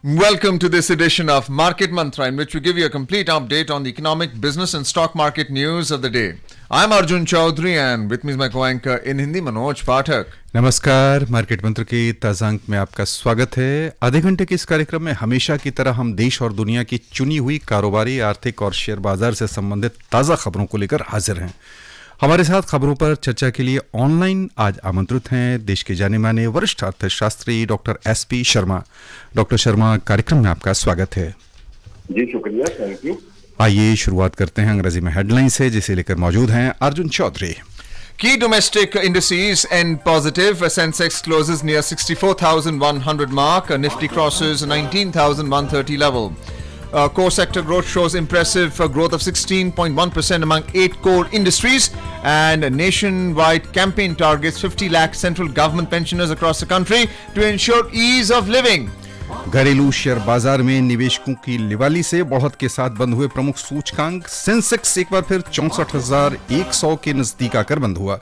Welcome to this edition of Market Mantra, in which we give you a complete update on the economic, business and stock market news of the day. I'm Arjun Chaudhary and with me is my co-anchor in Hindi, Manoj Pathak. नमस्कार, market मंत्र के ताजा अंक में आपका स्वागत है। आधे घंटे के इस कार्यक्रम में हमेशा की तरह हम देश और दुनिया की चुनी हुई कारोबारी, आर्थिक और शेयर बाजार से संबंधित ताजा खबरों को लेकर हाजिर हैं। हमारे साथ खबरों पर चर्चा के लिए ऑनलाइन आज आमंत्रित हैं देश के जाने माने वरिष्ठ अर्थशास्त्री doctor SP Sharma. Doctor Sharma, कार्यक्रम में आपका स्वागत है। जी शुक्रिया, थैंक यू। आइए शुरुआत करते हैं अंग्रेजी में हेडलाइन से, जिसे लेकर मौजूद हैं Arjun Chaudhary. Key domestic indices end positive. Sensex closes near 64,100 mark. Nifty crosses 19,130 level. Core sector growth shows impressive growth of 16.1% among 8 core industries, and nationwide campaign targets 50 lakh central government pensioners across the country to ensure ease of living. घरेलू share बाजार में निवेशकों की लिवाली से बढ़त के साथ बंद हुए प्रमुख सूचकांक। सेंसेक्स एक बार फिर 64,100 के नजदीक आकर बंद हुआ।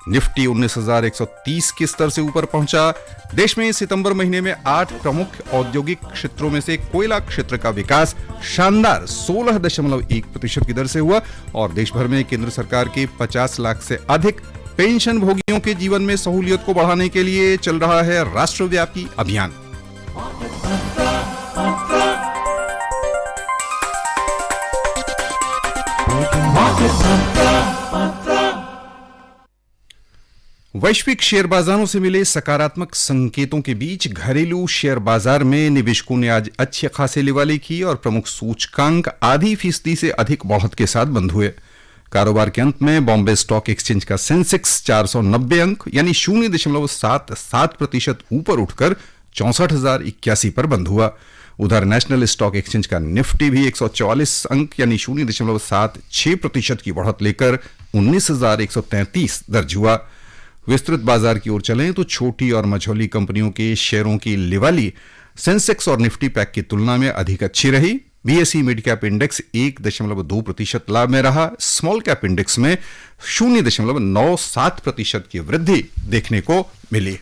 निफ्टी 19,130 के स्तर से ऊपर पहुंचा। देश में सितंबर महीने में 8 प्रमुख औद्योगिक क्षेत्रों में से कोयला क्षेत्र का विकास शानदार 16.1% की दर से हुआ और देश भर में केंद्र सरकार के 50 लाख से अधिक पेंशन भोगियों के जीवन में सहूलियत को बढ़ाने के लिए चल रहा है राष्ट्रव्यापी अभियान। वैश्विक शेयर बाजारों से मिले सकारात्मक संकेतों के बीच घरेलू शेयर बाजार में निवेशकों ने आज अच्छे खासे लिवाली की और प्रमुख सूचकांक आधी फीसदी से अधिक बढ़त के साथ बंद हुए। कारोबार के अंत में बॉम्बे स्टॉक एक्सचेंज का सेंसेक्स 490 अंक यानी 0.77% ऊपर उठकर 64,081 पर बंद हुआ। उधर नेशनल स्टॉक एक्सचेंज का निफ्टी भी 144 अंक यानी 0.76% की बढ़त लेकर 19,133 दर्ज हुआ। विस्तृत बाजार की ओर चलें तो छोटी और मझोली कंपनियों के शेयरों की लिवाली सेंसेक्स और निफ्टी पैक की तुलना में अधिक अच्छी रही। बीएसई मिड कैप इंडेक्स 1.2% लाभ में रहा। स्मॉल कैप इंडेक्स में 0.97% की वृद्धि देखने को मिली।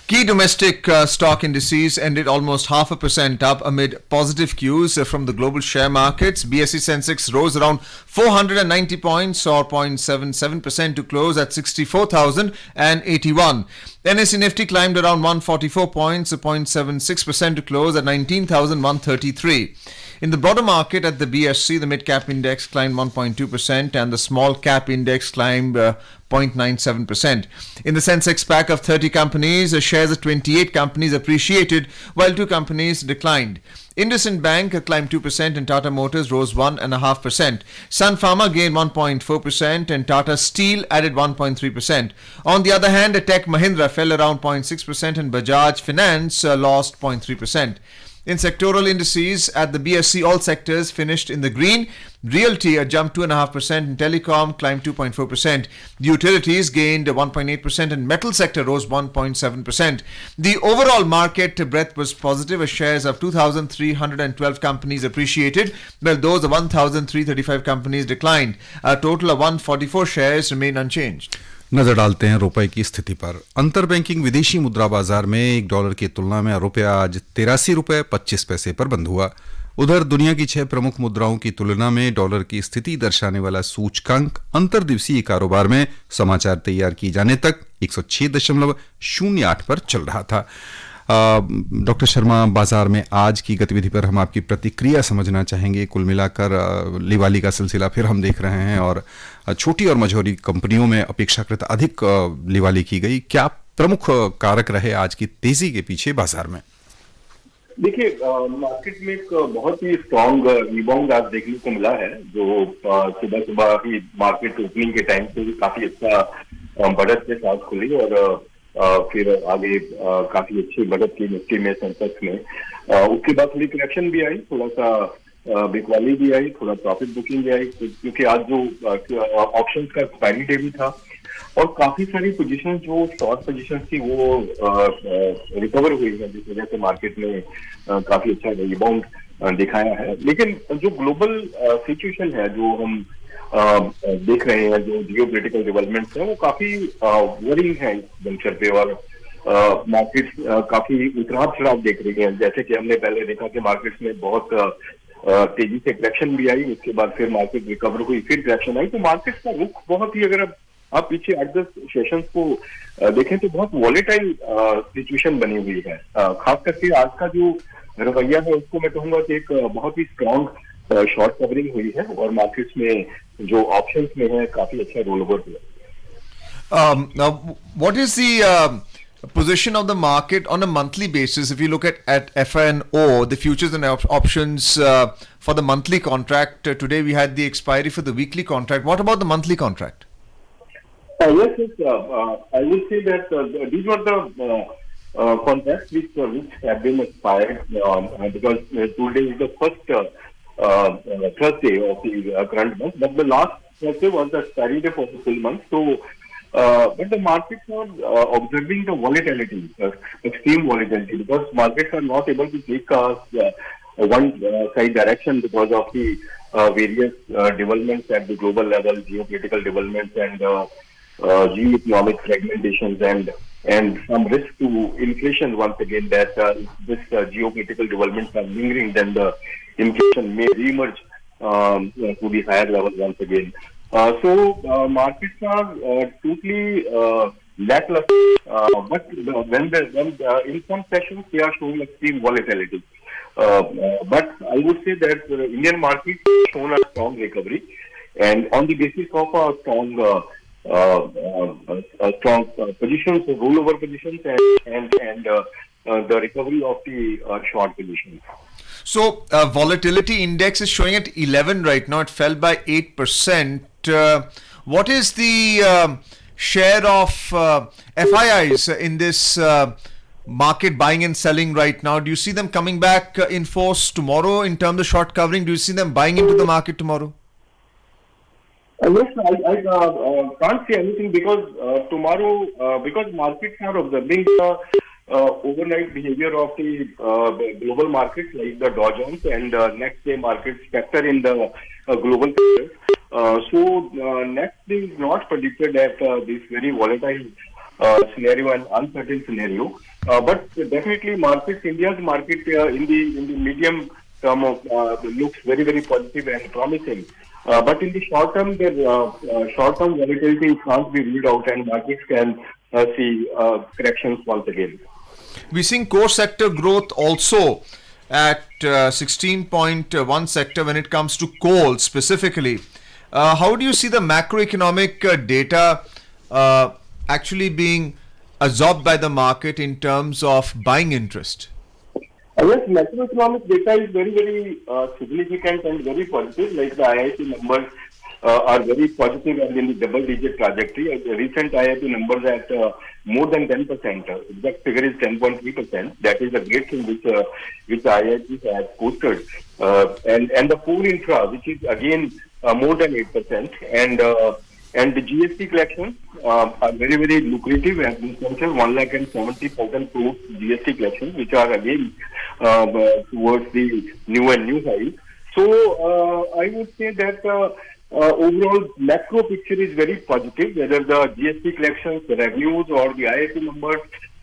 Key domestic stock indices ended almost 0.5% up amid positive cues from the global share markets. BSE Sensex rose around 490 points or 0.77% to close at 64,081. NSE Nifty climbed around 144 points, 0.76% to close at 19,133. In the broader market at the BSE, the mid-cap index climbed 1.2% and the small-cap index climbed 0.97%. In the Sensex pack of 30 companies, shares of 28 companies appreciated while 2 companies declined. IndusInd Bank climbed 2% and Tata Motors rose 1.5%. Sun Pharma gained 1.4% and Tata Steel added 1.3%. On the other hand, Tech Mahindra fell around 0.6% and Bajaj Finance lost 0.3%. In sectoral indices at the BSE, all sectors finished in the green. Realty jumped 2.5% and telecom climbed 2.4%. The utilities gained 1.8% and metal sector rose 1.7%. The overall market breadth was positive as shares of 2,312 companies appreciated, while those of 1,335 companies declined. A total of 144 shares remain unchanged. नजर डालते हैं रुपए की स्थिति पर। अंतर banking विदेशी मुद्रा बाजार में $1 की तुलना में रुपया आज 83 रुपए 25 पैसे पर बंद हुआ। उधर दुनिया की 6 प्रमुख मुद्राओं की तुलना में डॉलर की स्थिति दर्शाने वाला सूचकांक अंतर्दिवसीय कारोबार में समाचार तैयार किए जाने तक 106.08 पर चल रहा था। डॉक्टर शर्मा, बाजार में आज की गतिविधि पर हम आपकी प्रतिक्रिया समझना चाहेंगे। कुल मिलाकर लिवाली का सिलसिला फिर हम देख रहे हैं और छोटी और मझोली कंपनियों में अपेक्षाकृत अधिक लिवाली की गई। क्या प्रमुख कारक रहे आज की तेजी के पीछे बाजार में? देखिए, मार्केट में एक बहुत ही स्ट्रॉन्ग रिबाउंड आज देखने को मिला है, जो सुबह सुबह ही मार्केट ओपनिंग के टाइम से भी काफी अच्छा बढ़त के साथ खुली और फिर आगे काफी अच्छी बढ़त की निफ्टी में, सेंसेक्स में। उसके बाद थोड़ी करेक्शन भी आई, थोड़ा सा बिकवाली भी आई, थोड़ा प्रॉफिट बुकिंग भी आई, क्योंकि आज जो ऑप्शंस का एक्सपायरी डे भी था और काफी सारी पोजीशन जो शॉर्ट पोजीशन थी वो रिकवर हुई है, जिस वजह से मार्केट में काफी अच्छा रिबाउंड दिखाया है। लेकिन जो ग्लोबल सिचुएशन है, जो हम देख रहे हैं, जो जियोपॉलिटिकल डेवलपमेंट्स हैं, वो काफी वरिंग है इस जंक्शन पे। और मार्केट्स काफी उतराव चढ़ाव देख रही हैं। जैसे कि हमने पहले देखा कि मार्केट्स में बहुत तेजी से करेक्शन भी आई, उसके बाद फिर मार्केट रिकवर हुई, फिर करेक्शन आई। तो मार्केट्स का रुख बहुत ही, अगर आप पीछे 8-10 सेशंस को देखें तो बहुत वॉलेटाइल सिचुएशन बनी हुई है। खास करके आज का जो रवैया है उसको मैं कहूंगा कि एक बहुत ही स्ट्रॉन्ग शॉर्ट कवरिंग हुई है और मार्केट्स में जो ऑप्शंस में है काफी अच्छा रोल ओवर हुआ। Now, what is the position of the market on a monthly basis? If you look at FNO, the futures and options for the monthly contract, today we had the expiry for the weekly contract. What about the monthly contract? Yes, I would say that these were the contracts which have been expired because today is the first Thursday of the current month, but the last Thursday was the expiry day for the full month. So, but the markets are observing the volatility, extreme volatility, because markets are not able to take one side direction because of the various developments at the global level, geopolitical developments and geoeconomic fragmentations and some risk to inflation once again, that this geopolitical developments are lingering, then the inflation may re-emerge to the higher level once again. So markets are totally lackluster, but when in some sessions they are showing extreme volatility. But I would say that Indian markets have shown a strong recovery, and on the basis of a strong positions, rollover positions, and the recovery of the short positions. So, volatility index is showing at 11 right now. It fell by 8%. What is the share of FIIs in this market buying and selling right now? Do you see them coming back in force tomorrow in terms of short covering? Do you see them buying into the market tomorrow? Yes, I can't say anything because tomorrow, because markets are observing the overnight behavior of the global markets like the Dow Jones, and next day markets factor in the global sector. So next day is not predicted at this very volatile scenario and uncertain scenario. But definitely markets, India's market in the medium term looks very, very positive and promising. But in the short term, the short-term volatility can't be ruled out, and markets can see corrections once again. We're seeing core sector growth also at 16.1 sector when it comes to coal specifically. How do you see the macroeconomic data actually being absorbed by the market in terms of buying interest? Yes, macroeconomic data is very, very significant and very positive. Like the IIT numbers are very positive and in the double-digit trajectory. The recent IIT numbers at more than 10%. Exact figure is 10.3%. That is a great thing which IIT has posted. And the core infra, which is again more than 8%, and the GST collections are very, very lucrative. As we mentioned, 1,70,000 crores GST collections, which are again towards the new highs. So I would say that overall macro picture is very positive, whether the GST collections, the revenues, or the IIT numbers,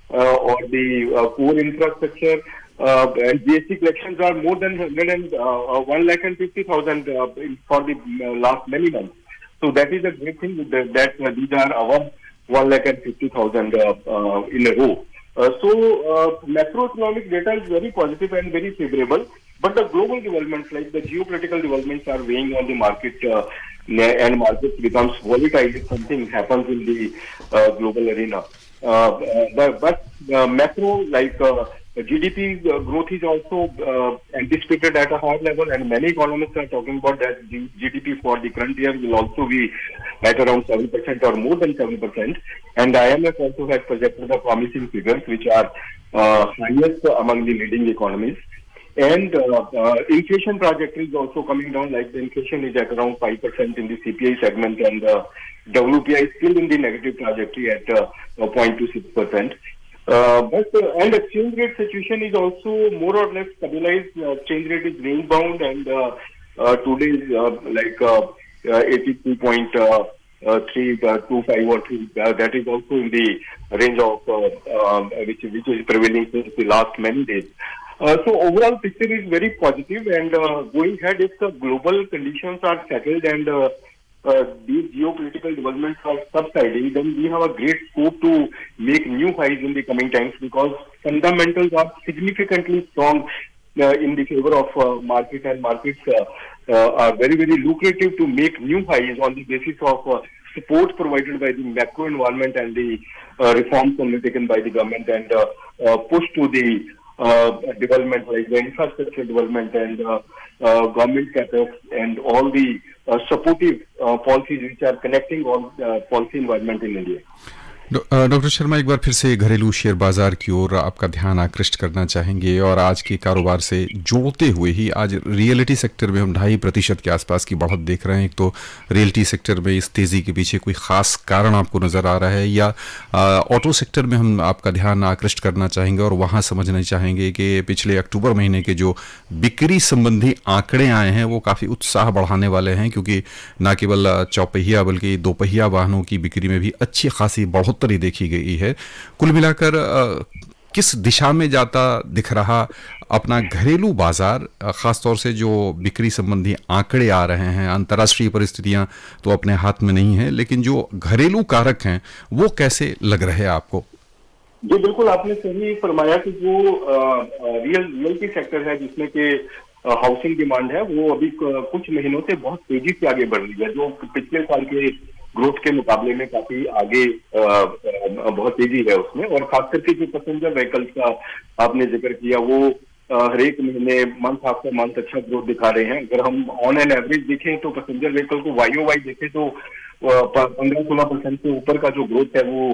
or the core infrastructure. And GST collections are more than 1,50,000 for the last many months. So that is a great thing that these are above 1,50,000 in a row. So macroeconomic data is very positive and very favorable. But the global developments, like the geopolitical developments, are weighing on the market, and market becomes volatile if something happens in the global arena. But macro, like GDP growth is also anticipated at a higher level, and many economists are talking about that the GDP for the current year will also be at around 7% or more than 7%. And IMF also has projected the promising figures, which are highest among the leading economies. And inflation trajectory is also coming down, like the inflation is at around 5% in the CPI segment, and WPI is still in the negative trajectory at 0.26%. And exchange rate situation is also more or less stabilized. Exchange rate is range bound, and today is like 83.8 3.25 or 3. That is also in the range of which is prevailing since the last many days. So overall picture is very positive, and going ahead, if the global conditions are settled and these geopolitical developments are subsiding, then we have a great scope to make new highs in the coming times, because fundamentals are significantly strong in the favor of market, and markets are very, very lucrative to make new highs on the basis of support provided by the macro environment and the reforms undertaken by the government, and push to the development like the infrastructure development and government capex and all the supportive policies which are connecting all policy environment in India. Doctor Sharma, एक बार फिर से घरेलू share बाजार की ओर आपका ध्यान आकृष्ट करना चाहेंगे, और आज के कारोबार से जोड़ते हुए ही आज रियलिटी सेक्टर में हम 2.5% के आसपास की बढ़त देख रहे हैं। एक तो रियलिटी सेक्टर में इस तेज़ी के पीछे कोई ख़ास कारण आपको नज़र आ रहा है, या ऑटो सेक्टर में हम आपका ध्यान आकृष्ट करना चाहेंगे और वहाँ समझना चाहेंगे कि पिछले अक्टूबर महीने के जो बिक्री संबंधी आंकड़े आए हैं वो काफ़ी उत्साह बढ़ाने वाले हैं, क्योंकि न केवल चौपहिया बल्कि दोपहिया वाहनों की बिक्री में भी अच्छी खासी बढ़ोतरी देखी गई है। कुल मिलाकर किस दिशा में जाता दिख रहा अपना घरेलू बाजार, खासतौर से जो बिक्री संबंधी आंकड़े आ रहे हैं? अंतर्राष्ट्रीय परिस्थितियां तो अपने हाथ में नहीं है, लेकिन जो घरेलू कारक हैं वो कैसे लग रहे हैं आपको? जी बिल्कुल, आपने सही फरमाया कि जो रियलिटी सेक्टर है जिसमें कि हाउसिंग डिमांड है, वो अभी कुछ महीनों से बहुत तेजी से आगे बढ़ रही है, जो पिछले साल के ग्रोथ के मुकाबले में काफी आगे बहुत तेजी है उसमें। और खास करके जो पैसेंजर व्हीकल्स का आपने जिक्र किया, वो हर एक महीने मंथ आफ्टर मंथ अच्छा ग्रोथ दिखा रहे हैं। अगर हम ऑन एन एवरेज देखें तो पैसेंजर व्हीकल को YOY देखें तो 15-16% से ऊपर का जो ग्रोथ है वो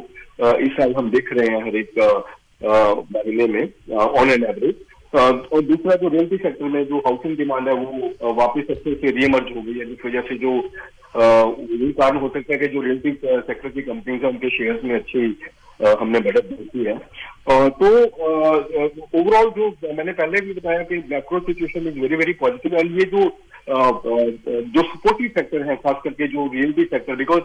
इस साल हम देख रहे हैं हर एक महीने में ऑन एन एवरेज। और दूसरा जो रियलिटी सेक्टर में जो हाउसिंग डिमांड है वो वापस अच्छे से रीइमर्ज हो गई है, जिस वजह से जो यही कारण हो सकता है कि जो रियलिटी सेक्टर की कंपनीज है उनके शेयर्स में अच्छी हमने बढ़त देखी है। तो ओवरऑल जो मैंने पहले भी बताया कि macro situation is very very positive, and ये जो सपोर्टिव सेक्टर है खास करके जो reality sector, because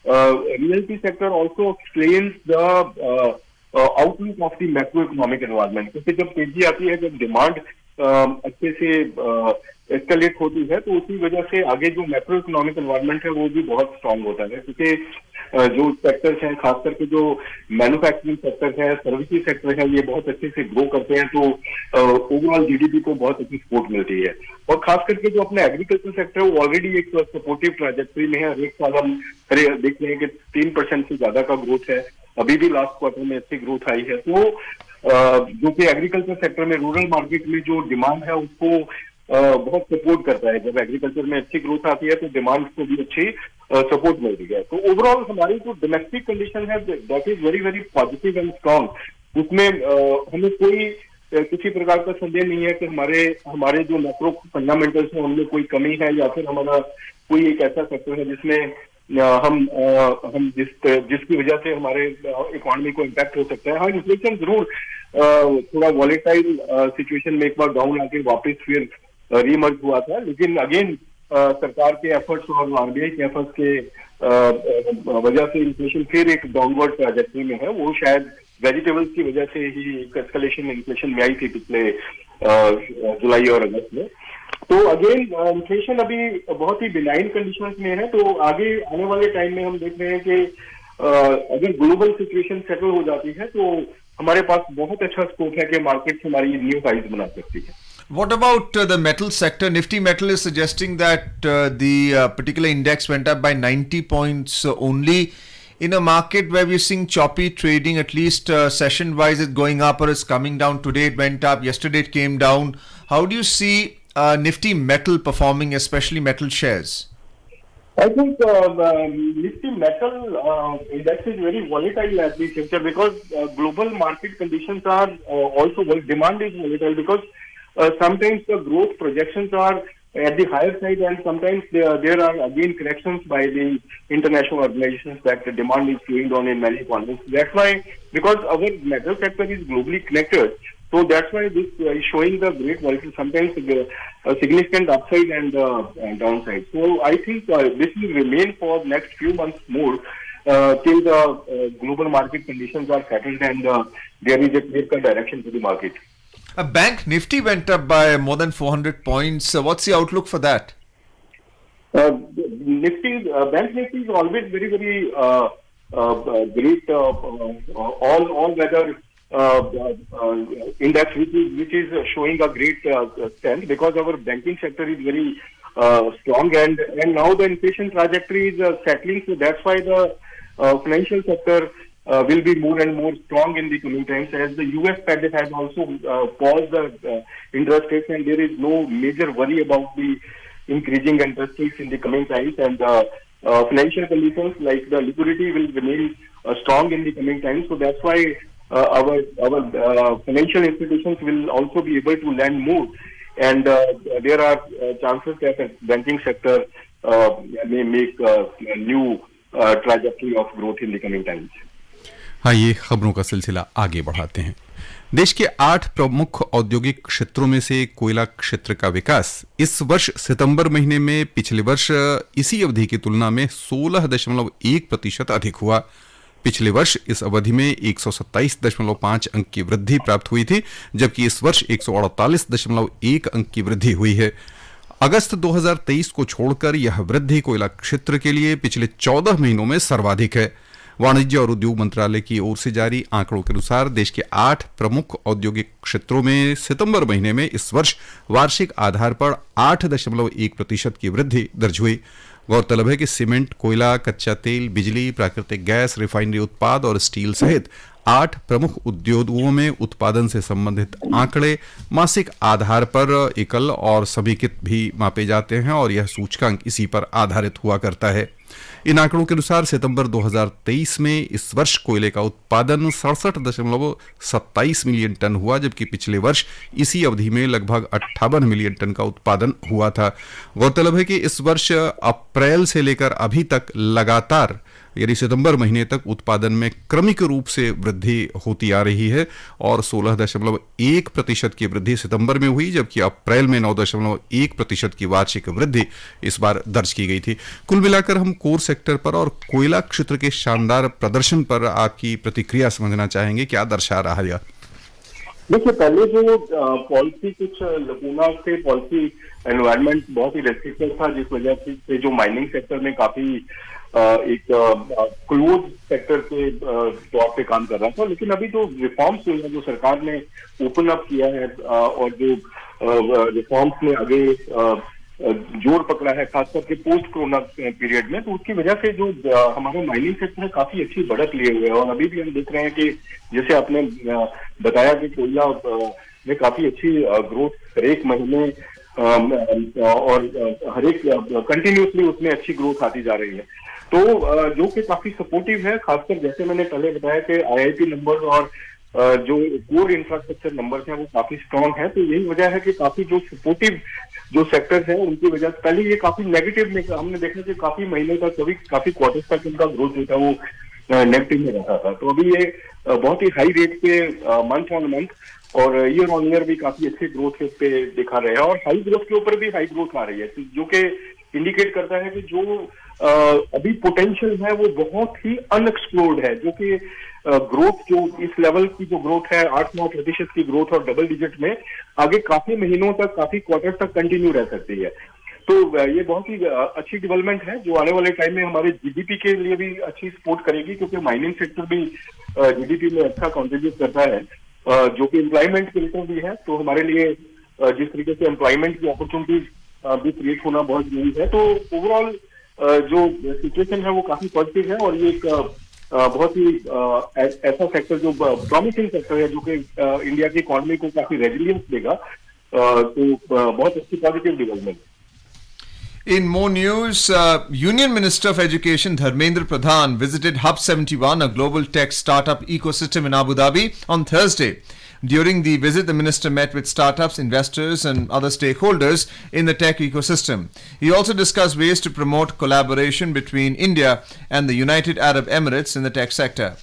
reality sector also explains the outlook of the macro economic environment. क्योंकि जब तेजी आती है, जब डिमांड अच्छे से एस्केलेट होती है, तो उसी वजह से आगे जो मैक्रो इकोनॉमिक एनवायरमेंट है वो भी बहुत स्ट्रांग होता है। क्योंकि जो सेक्टर्स हैं, खास करके जो मैन्युफैक्चरिंग सेक्टर है, सर्विसेज सेक्टर है, ये बहुत अच्छे से ग्रो करते हैं, तो ओवरऑल GDP को बहुत अच्छी सपोर्ट मिलती है। और खास करके जो अपना एग्रीकल्चर सेक्टर है वो ऑलरेडी एक सपोर्टिव ट्रैजेक्टरी में है। हर एक साल हम देख रहे हैं कि 3% से ज्यादा का ग्रोथ है, अभी भी लास्ट क्वार्टर में अच्छी ग्रोथ आई है। तो जो कि एग्रीकल्चर सेक्टर में, रूरल मार्केट में जो डिमांड है उसको बहुत सपोर्ट करता है। जब एग्रीकल्चर में अच्छी ग्रोथ आती है तो डिमांड को भी अच्छी सपोर्ट मिलती है। तो ओवरऑल हमारी जो डोमेस्टिक कंडीशन है that is very very positive and strong. उसमें हमें कोई किसी प्रकार का संदेह नहीं है कि हमारे जो मैक्रो फंडामेंटल्स हैं उनमें कोई कमी है, या फिर हमारा कोई एक ऐसा सेक्टर है जिसमें हम जिसकी वजह से हमारे इकोनॉमी को इम्पैक्ट हो सकता है। हाँ, इन्फ्लेशन जरूर थोड़ा वॉलेटाइल सिचुएशन में एक बार डाउन आके वापस फिर रीमर्ज हुआ था, लेकिन अगेन सरकार के एफर्ट्स और RBI के एफर्ट्स के वजह से इन्फ्लेशन फिर एक डाउनवर्ड ट्रैजेक्टरी में है। वो शायद वेजिटेबल्स की वजह से ही एस्केलेशन इन्फ्लेशन में आई थी पिछले जुलाई और अगस्त में। तो अगेन इन्फ्लेशन अभी बहुत ही बिनाइन कंडीशंस में है। तो आगे आने वाले टाइम में हम देख रहे हैं कि अगर ग्लोबल सिचुएशन सेटल हो जाती है तो हमारे पास बहुत अच्छा स्कोप है कि मार्केट हमारी न्यू हाइज बना सकती है। What about the metal sector? Nifty Metal is suggesting that the particular index went up by 90 points only in a market where we're seeing choppy trading, at least session-wise it's going up or it's coming down. Today it went up, yesterday it came down. How do you see Nifty Metal performing, especially metal shares? I think Nifty Metal index is very volatile as we sector, because global market conditions are also demand is volatile, because sometimes the growth projections are at the higher side, and sometimes there are again corrections by the international organizations that the demand is slowing down in many economies. That's why, because our metal sector is globally connected, So that's why this is showing the great volatility, sometimes a significant upside and downside. So I think this will remain for next few months more till the global market conditions are settled and there is a clear-cut direction to the market. Bank Nifty went up by more than 400 points. What's the outlook for that? Nifty, Bank Nifty is always very, very great all-weather index, which is showing a great strength because our banking sector is very strong and now the inflation trajectory is settling. So that's why the financial sector will be more and more strong in the coming times as the US Fed has also paused the interest rates and there is no major worry about the increasing interest rates in the coming times and financial conditions like the liquidity will remain strong in the coming times. So that's why our financial institutions will also be able to lend more and there are chances that the banking sector may make a new trajectory of growth in the coming times. हाँ, ये खबरों का सिलसिला आगे बढ़ाते हैं। देश के 8 प्रमुख औद्योगिक क्षेत्रों में से कोयला क्षेत्र का विकास इस वर्ष सितंबर महीने में पिछले वर्ष इसी अवधि की तुलना में 16.1% अधिक हुआ। पिछले वर्ष इस अवधि में 127.5 अंक की वृद्धि प्राप्त हुई थी, जबकि इस वर्ष 148.1 अंक की वृद्धि हुई है। अगस्त 2023 को छोड़कर यह वृद्धि कोयला क्षेत्र के लिए पिछले 14 महीनों में सर्वाधिक है। वाणिज्य और उद्योग मंत्रालय की ओर से जारी आंकड़ों के अनुसार देश के 8 प्रमुख औद्योगिक क्षेत्रों में सितंबर महीने में इस वर्ष वार्षिक आधार पर 8.1% की वृद्धि दर्ज हुई। गौरतलब है कि सीमेंट, कोयला, कच्चा तेल, बिजली, प्राकृतिक गैस, रिफाइनरी उत्पाद और स्टील सहित 8 प्रमुख उद्योगों में उत्पादन से संबंधित आंकड़े मासिक आधार पर एकल और समेकित भी मापे जाते हैं और यह सूचकांक इसी पर आधारित हुआ करता है। इन आंकड़ों के अनुसार सितंबर 2023 में इस वर्ष कोयले का उत्पादन 67.27 मिलियन टन हुआ, जबकि पिछले वर्ष इसी अवधि में लगभग 58 मिलियन टन का उत्पादन हुआ था। गौरतलब है कि इस वर्ष अप्रैल से लेकर अभी तक लगातार यानी सितंबर महीने तक उत्पादन में क्रमिक रूप से वृद्धि होती आ रही है और 16.1% की वृद्धि सितंबर में हुई, जबकि अप्रैल में 9.1% की वार्षिक वृद्धि इस बार दर्ज की गई थी। कुल मिलाकर हम कोर सेक्टर पर और कोयला क्षेत्र के शानदार प्रदर्शन पर आपकी प्रतिक्रिया समझना चाहेंगे, क्या दर्शा रहा है? देखिए, पहले जो पॉलिसी कुछ लकूना थे, पॉलिसी एनवायरनमेंट बहुत ही रेस्ट्रिक्टिव था, जिस वजह से जो माइनिंग सेक्टर में काफी एक क्लोज सेक्टर के तौर पे काम कर रहा था। लेकिन अभी जो रिफॉर्म्स हुए हैं, जो सरकार ने ओपन अप किया है और जो रिफॉर्म्स में आगे जोर पकड़ा है, खास करके पोस्ट कोरोना पीरियड में, तो उसकी वजह से जो हमारा माइनिंग सेक्टर है काफी अच्छी बढ़त लिए हुए है और अभी भी हम देख रहे हैं कि जैसे आपने बताया कि कोयला में काफी अच्छी ग्रोथ हर एक महीने और हर एक कंटिन्यूसली उसमें अच्छी ग्रोथ आती जा रही है, तो जो कि काफी सपोर्टिव है। खासकर जैसे मैंने पहले बताया कि आईआईपी नंबर्स और जो कोर इंफ्रास्ट्रक्चर नंबर्स हैं वो काफी स्ट्रांग है, तो यही वजह है कि काफी जो सपोर्टिव जो सेक्टर्स हैं उनकी वजह से पहले ये काफी नेगेटिव में हमने देखा कि काफी महीनों तक काफी क्वार्टर्स तक इनका ग्रोथ जो था वो नेगेटिव में रहता था, तो अभी ये बहुत ही हाई रेट पे मंथ ऑन मंथ और ईयर ऑन ईयर भी काफी अच्छे ग्रोथ पे दिखा रहे हैं और हाई ग्रोथ के ऊपर भी हाई ग्रोथ आ रही है, जो कि इंडिकेट करता है कि जो अभी पोटेंशियल है वो बहुत ही अनएक्सप्लोर्ड है, जो कि ग्रोथ जो इस लेवल की जो ग्रोथ है 8-9% की ग्रोथ और डबल डिजिट में आगे काफी महीनों तक, काफी क्वार्टर तक कंटिन्यू रह सकती है। तो ये बहुत ही अच्छी डेवलपमेंट है जो आने वाले टाइम में हमारे जीडीपी के लिए भी अच्छी सपोर्ट करेगी, क्योंकि माइनिंग सेक्टर भी जीडीपी में अच्छा कॉन्ट्रीब्यूट करता है, जो कि एम्प्लॉयमेंट के लिए भी है। तो हमारे लिए जिस तरीके से एम्प्लॉयमेंट की अपॉर्चुनिटीज भी क्रिएट होना बहुत जरूरी है, तो ओवरऑल जो सिचुएशन है वो काफी पॉजिटिव है और ये एक बहुत ही ऐसा सेक्टर जो प्रॉमिसिंग सेक्टर है, जो कि इंडिया की इकोनॉमी को काफी रेजिलियंस देगा, तो बहुत अच्छी positive development. In more news, Union Minister of Education Dharmendra Pradhan visited Hub 71, a global tech startup ecosystem in Abu Dhabi, on Thursday. During the visit, the minister met with startups, investors and other stakeholders in the tech ecosystem. He also discussed ways to promote collaboration between India and the United Arab Emirates in the tech sector.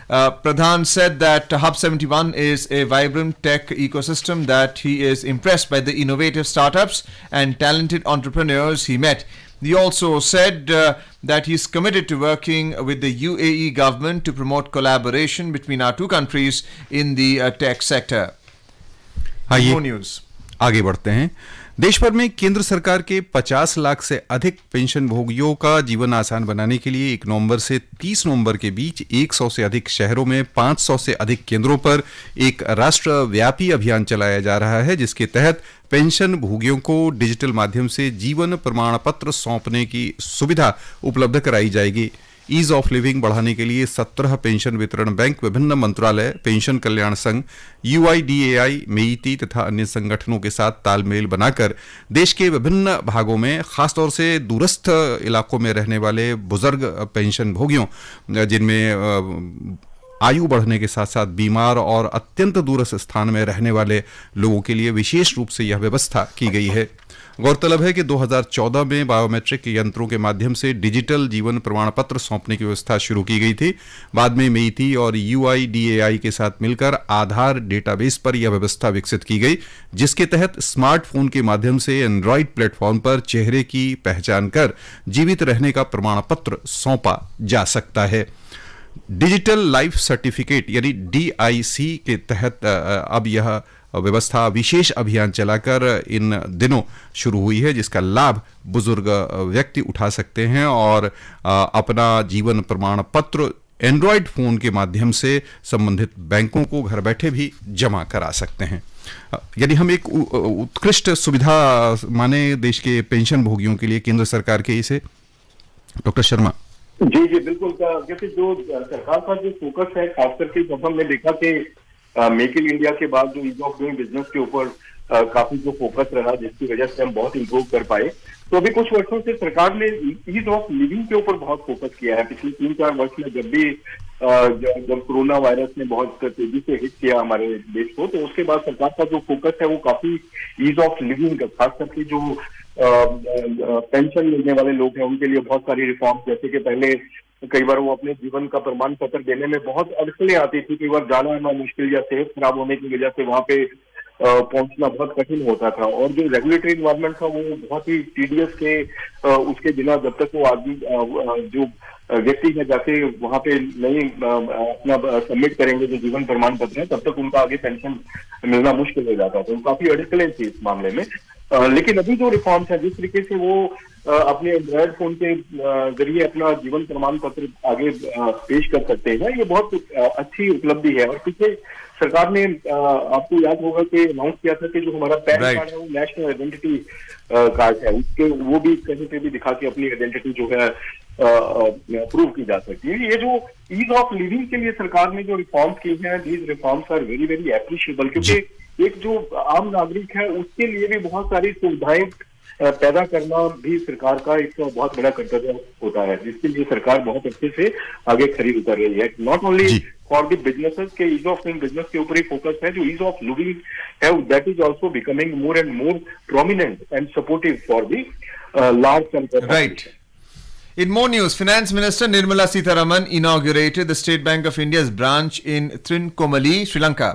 Pradhan said that Hub 71 is a vibrant tech ecosystem, that he is impressed by the innovative startups and talented entrepreneurs he met. He also said that he is committed to working with the UAE government to promote collaboration between our two countries in the tech sector. More news. आगे बढ़ते हैं। देश भर में केंद्र सरकार के 50 लाख से अधिक पेंशन भोगियों का जीवन आसान बनाने के लिए 1 नवंबर से 30 नवंबर के बीच 100 से अधिक शहरों में 500 से अधिक केंद्रों पर एक राष्ट्रव्यापी अभियान चलाया जा रहा है, जिसके तहत पेंशन भोगियों को डिजिटल माध्यम से जीवन प्रमाण पत्र सौंपने की सुविधा उपलब्ध कराई जाएगी। ईज ऑफ लिविंग बढ़ाने के लिए 17 पेंशन वितरण बैंक, विभिन्न मंत्रालय, पेंशन कल्याण संघ, UIDAI, मेईती तथा अन्य संगठनों के साथ तालमेल बनाकर देश के विभिन्न भागों में, खासतौर से दूरस्थ इलाकों में रहने वाले बुजुर्ग पेंशन भोगियों, जिनमें आयु बढ़ने के साथ साथ बीमार और अत्यंत दूरस्थ स्थान में रहने वाले लोगों के लिए विशेष रूप से यह व्यवस्था की गई है। गौरतलब है कि 2014 में बायोमेट्रिक यंत्रों के माध्यम से डिजिटल जीवन प्रमाण पत्र सौंपने की व्यवस्था शुरू की गई थी। बाद में मेईती और UIDAI के साथ मिलकर आधार डेटाबेस पर यह व्यवस्था विकसित की गई, जिसके तहत स्मार्टफोन के माध्यम से एंड्रॉइड प्लेटफॉर्म पर चेहरे की पहचान कर जीवित रहने का प्रमाण पत्र सौंपा जा सकता है। डिजिटल लाइफ सर्टिफिकेट यानी DIC के तहत अब यह व्यवस्था विशेष अभियान चलाकर इन दिनों शुरू हुई है, जिसका लाभ बुजुर्ग व्यक्ति उठा सकते हैं और अपना जीवन प्रमाण पत्र एंड्रॉइड फोन के माध्यम से संबंधित बैंकों को घर बैठे भी जमा करा सकते हैं। यदि हम एक उत्कृष्ट सुविधा माने देश के पेंशन भोगियों के लिए केंद्र सरकार के इसे, डॉक्टर शर्मा। जी जी बिल्कुल। जैसे जो सरकार का जो फोकस है, खास करके जब हमने देखा कि मेक इन इंडिया के बाद जो ईज ऑफ डूइंग बिजनेस के ऊपर काफी जो फोकस रहा, जिसकी वजह से हम बहुत इम्प्रूव कर पाए, तो अभी कुछ वर्षों से सरकार ने ईज ऑफ लिविंग के ऊपर बहुत फोकस किया है। पिछले 3-4 वर्ष में जब भी जब कोरोना वायरस ने बहुत तेजी से हिट किया हमारे देश को, तो उसके बाद सरकार का जो फोकस है वो काफी ईज ऑफ लिविंग, खास करके जो पेंशन मिलने वाले लोग हैं उनके लिए बहुत सारी रिफॉर्म, जैसे कि पहले कई बार वो अपने जीवन का प्रमाण पत्र देने में बहुत अड़चनें आती थी, कई बार जाना आना मुश्किल या सेहत खराब होने की वजह से वहां पे पहुंचना बहुत कठिन होता था, और जो रेगुलेटरी इन्वायरमेंट था वो बहुत ही टीडियस के उसके बिना जब तक वो आदमी जो व्यक्ति है जाके वहां पे नहीं अपना सबमिट करेंगे जो जीवन प्रमाण पत्र है, तब तक उनका आगे पेंशन मिलना मुश्किल हो जाता था। तो काफी अड़चनें थी इस मामले में। लेकिन अभी जो रिफॉर्म्स है, जिस तरीके से वो अपने एंड्रॉइड फोन के जरिए अपना जीवन प्रमाण पत्र आगे पेश कर सकते हैं, ये बहुत अच्छी उपलब्धि है। और पीछे सरकार ने आपको याद होगा कि अनाउंस किया था कि जो हमारा पैन कार्ड है वो नेशनल आइडेंटिटी कार्ड है, उसके वो भी कहीं पे भी दिखा के अपनी आइडेंटिटी जो है प्रूव की जा सकती है। ये जो ईज ऑफ लिविंग के लिए सरकार ने जो रिफॉर्म्स की हैं, these reforms are very very appreciable, क्योंकि एक जो आम नागरिक है उसके लिए भी बहुत सारी सुविधाएं पैदा करना भी सरकार का एक बहुत बड़ा कर्तव्य होता है, जिसके लिए सरकार बहुत अच्छे से आगे खड़ी उतर रही है। Not only for the businesses के ईज ऑफ डूइंग बिजनेस के ऊपर ही फोकस है, जो ईज ऑफ लिविंग है that is also becoming more and more prominent and supportive for the large sector. Right. In more news, Finance Minister Nirmala Sitharaman inaugurated the State Bank of India's branch in Trincomalee, Sri Lanka.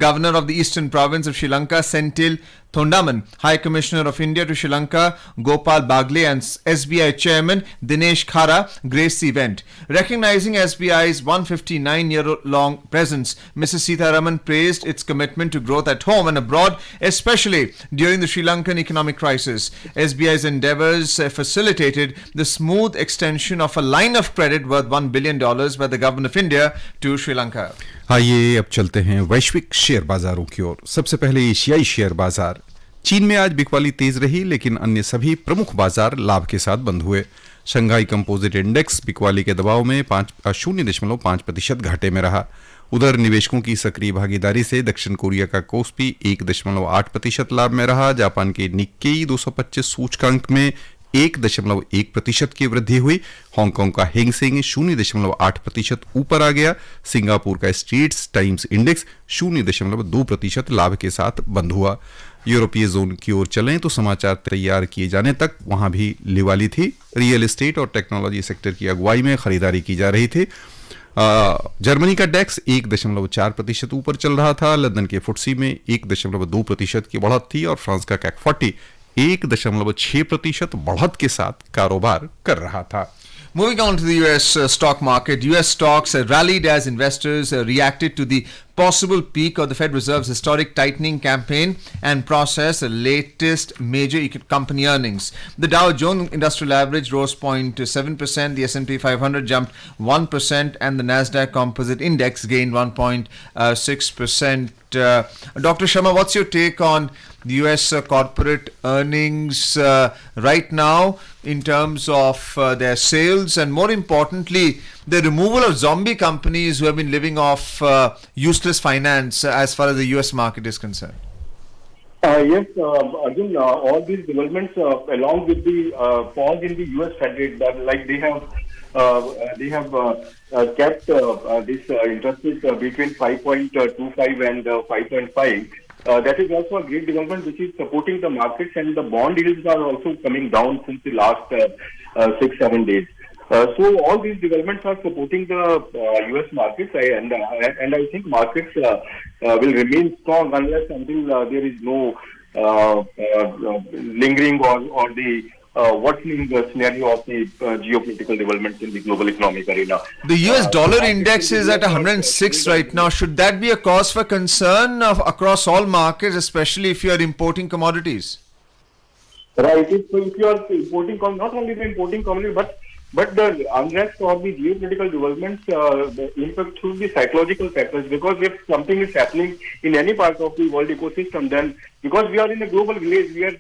Governor of the Eastern Province of Sri Lanka, Senthil Thondaman, High Commissioner of India to Sri Lanka, Gopal Bagle, and SBI Chairman Dinesh Khara graced the event. Recognizing SBI's 159-year-long presence, Mrs. Sitharaman praised its commitment to growth at home and abroad, especially during the Sri Lankan economic crisis. SBI's endeavors facilitated the smooth extension of a line of credit worth $1 billion by the Government of India to Sri Lanka. आइए अब चलते हैं वैश्विक share बाजारों की ओर। सबसे पहले एशियाई शेयर बाजार। चीन में आज बिकवाली तेज रही, लेकिन अन्य सभी प्रमुख बाजार लाभ के साथ बंद हुए। शंघाई कंपोजिट इंडेक्स बिकवाली के दबाव में 0.5% घाटे में रहा। उधर निवेशकों की सक्रिय भागीदारी से दक्षिण कोरिया का कोस्पी 1.8% लाभ में रहा। जापान के निक्केई 225 सूचकांक में 1.1% की वृद्धि हुई। हांगकांग का हेंगसेंग 0.8% ऊपर आ गया। सिंगापुर का स्ट्रीट्स टाइम्स इंडेक्स 0.2% लाभ के साथ बंद हुआ। यूरोपीय जोन की ओर चलें तो समाचार तैयार किए जाने तक वहां भी लिवाली थी। रियल एस्टेट और टेक्नोलॉजी सेक्टर की अगुवाई में खरीदारी की जा रही थी। जर्मनी का डेक्स 1.4% ऊपर चल रहा था। लंदन के फुटसी में 1.2% की बढ़त थी और फ्रांस का कैक 40 1.6% बढ़त के साथ कारोबार कर रहा था। Moving on to the US stock market, US stocks rallied as investors reacted to the possible peak of the Fed Reserve's historic tightening campaign and processed the latest major company earnings. The Dow Jones Industrial Average rose 0.7%, the S&P 500 jumped 1%, and the Nasdaq Composite Index gained 1.6%. Dr. Sharma, what's your take on the US corporate earnings right now in terms of their sales, and more importantly, the removal of zombie companies who have been living off useless finance as far as the US market is concerned? Yes, again, all these developments, along with the pause in the US Fed rate, that like they have kept this interest rate between 5.25 and 5.5. That is also a great development which is supporting the markets, and the bond yields are also coming down since the last 6-7 days. So all these developments are supporting the US markets, and I think markets will remain strong unless until there is no lingering or the worsening scenario of the geopolitical developments in the global economic arena. The US dollar index is at 106 right now. Should that be a cause for concern across all markets, especially if you are importing commodities? Right. If you are importing, not only the importing commodities, but the unrest or the geopolitical developments, the impact through the psychological factors. Because if something is happening in any part of the world ecosystem, then because we are in a global village, we are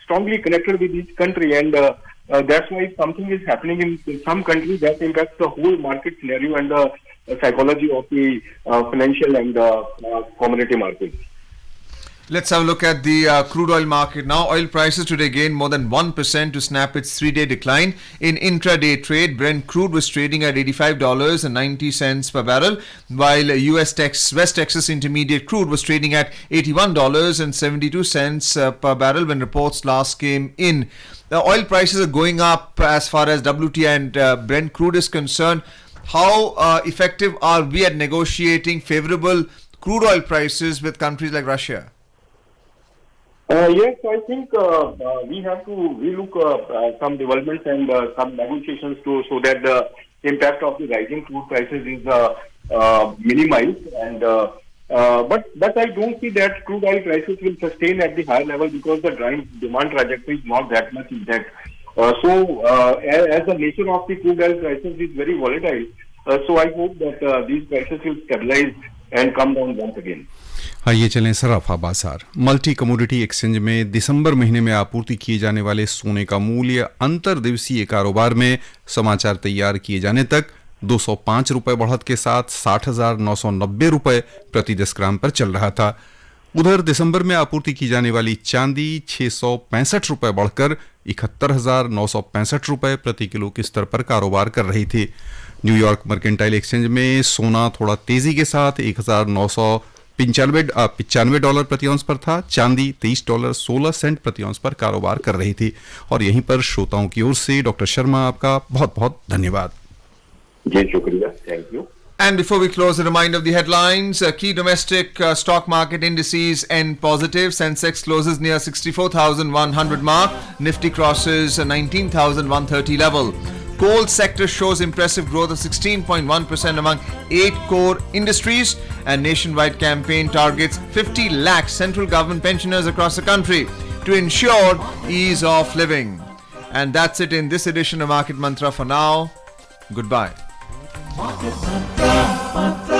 strongly connected with each country, and that's why if something is happening in some countries, that impacts the whole market scenario and the psychology of the financial and commodity markets. Let's have a look at the crude oil market now. Oil prices today gained more than 1% to snap its 3-day decline. In intraday trade, Brent crude was trading at $85.90 per barrel, while West Texas Intermediate crude was trading at $81.72 per barrel when reports last came in. The oil prices are going up as far as WTI and Brent crude is concerned. How effective are we at negotiating favorable crude oil prices with countries like Russia? Yes, I think we have to relook some developments and some negotiations so that the impact of the rising crude prices is minimized. And but I don't see that crude oil prices will sustain at the higher level because the demand trajectory is not that much intact. So as the nature of the crude oil prices is very volatile, so I hope that these prices will stabilize and come down once again. आइए चलें सराफा बाजार। Multi commodity exchange में दिसंबर महीने में आपूर्ति किए जाने वाले सोने का मूल्य अंतर दिवसीय कारोबार में समाचार तैयार किए जाने तक 205 रुपए बढ़त के साथ 60,990 रुपए प्रति 10 ग्राम पर चल रहा था। उधर दिसंबर में आपूर्ति की जाने वाली चांदी 665 रुपए बढ़कर 71,965 रुपए प्रति किलो के स्तर पर कारोबार कर रही थी। न्यूयॉर्क मर्केंटाइल एक्सचेंज में सोना थोड़ा तेजी के साथ 1,995 डॉलर प्रति औंस पर था। चांदी $23.16 प्रति औंस पर कारोबार कर रही थी। और यहीं पर श्रोताओं की ओर से डॉक्टर शर्मा आपका बहुत बहुत धन्यवाद। जी शुक्रिया, thank you. And before we close, a reminder of the headlines. Key domestic stock market indices end positive. Sensex closes near 64,100 mark. Nifty crosses 19,130 level. Coal sector shows impressive growth of 16.1% among 8 core industries. And nationwide campaign targets 50 lakh central government pensioners across the country to ensure ease of living. And that's it in this edition of Market Mantra for now. Goodbye. Market Mantra.